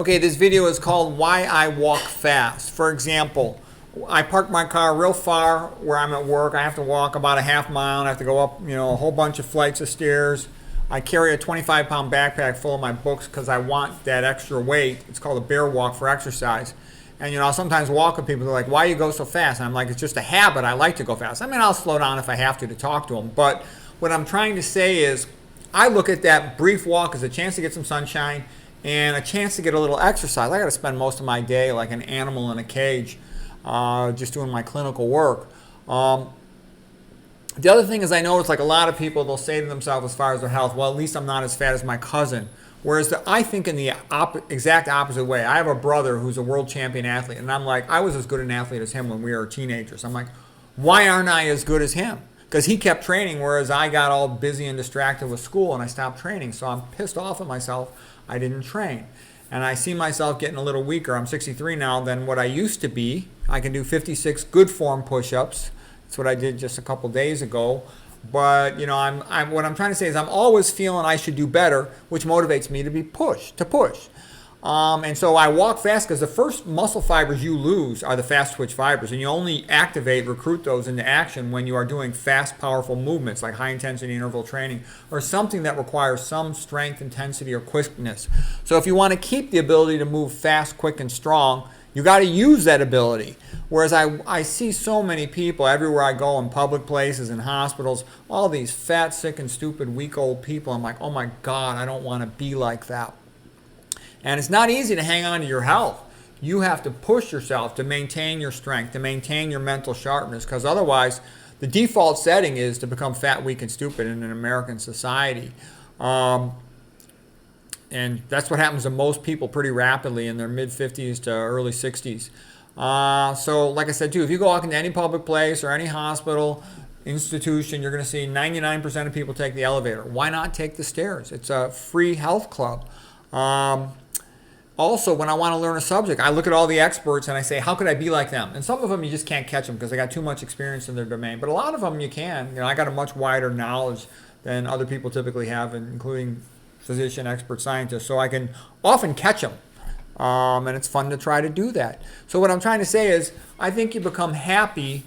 Okay, this video is called Why I Walk Fast. For example, I park my car real far where I'm at work. I have to walk about a half mile and I have to go up, a whole bunch of flights of stairs. I carry a 25-pound backpack full of my books because I want that extra weight. It's called a bear walk for exercise. And I'll sometimes walk with people. They're like, "Why you go so fast?" And I'm like, "It's just a habit. I like to go fast." I mean, I'll slow down if I have to talk to them. But what I'm trying to say is, I look at that brief walk as a chance to get some sunshine and a chance to get a little exercise. I got to spend most of my day like an animal in a cage, just doing my clinical work. The other thing is, I notice like a lot of people, they'll say to themselves as far as their health, "Well, at least I'm not as fat as my cousin." Whereas I think in the exact opposite way. I have a brother who's a world champion athlete, and I'm like, I was as good an athlete as him when we were teenagers. I'm like, why aren't I as good as him? Because he kept training, whereas I got all busy and distracted with school and I stopped training. So I'm pissed off at myself. I didn't train. And I see myself getting a little weaker. I'm 63 now than what I used to be. I can do 56 good form push-ups. That's what I did just a couple days ago. But what I'm trying to say is I'm always feeling I should do better, which motivates me to push. And so I walk fast because the first muscle fibers you lose are the fast twitch fibers, and you only recruit those into action when you are doing fast, powerful movements like high intensity interval training or something that requires some strength, intensity, or quickness. So if you want to keep the ability to move fast, quick, and strong, you got to use that ability. Whereas I see so many people everywhere I go, in public places, in hospitals, all these fat, sick, and stupid, weak old people. I'm like, oh my God, I don't want to be like that. And it's not easy to hang on to your health. You have to push yourself to maintain your strength, to maintain your mental sharpness, because otherwise the default setting is to become fat, weak, and stupid in an American society. And that's what happens to most people pretty rapidly in their mid-50s to early 60s. So like I said too, if you go walk into any public place or any hospital, institution, you're going to see 99% of people take the elevator. Why not take the stairs? It's a free health club. Also, when I want to learn a subject, I look at all the experts and I say, how could I be like them? And some of them you just can't catch them because they got too much experience in their domain. But a lot of them you can. I got a much wider knowledge than other people typically have, including physician, expert, scientists. So I can often catch them. And it's fun to try to do that. So what I'm trying to say is, I think you become happy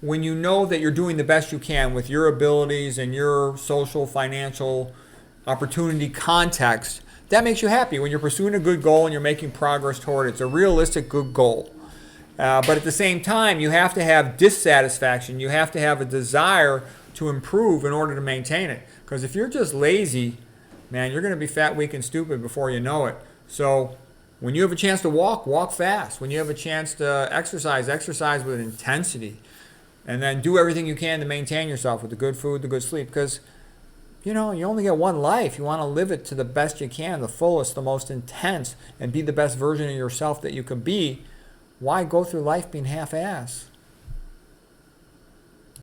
when you know that you're doing the best you can with your abilities and your social, financial, opportunity context. That makes you happy when you're pursuing a good goal and you're making progress toward it. It's a realistic, good goal. But at the same time, you have to have dissatisfaction. You have to have a desire to improve in order to maintain it. Because if you're just lazy, man, you're going to be fat, weak, and stupid before you know it. So when you have a chance to walk, walk fast. When you have a chance to exercise, exercise with intensity. And then do everything you can to maintain yourself with the good food, the good sleep. Because you only get one life. You want to live it to the best you can, the fullest, the most intense, and be the best version of yourself that you can be. Why go through life being half-ass?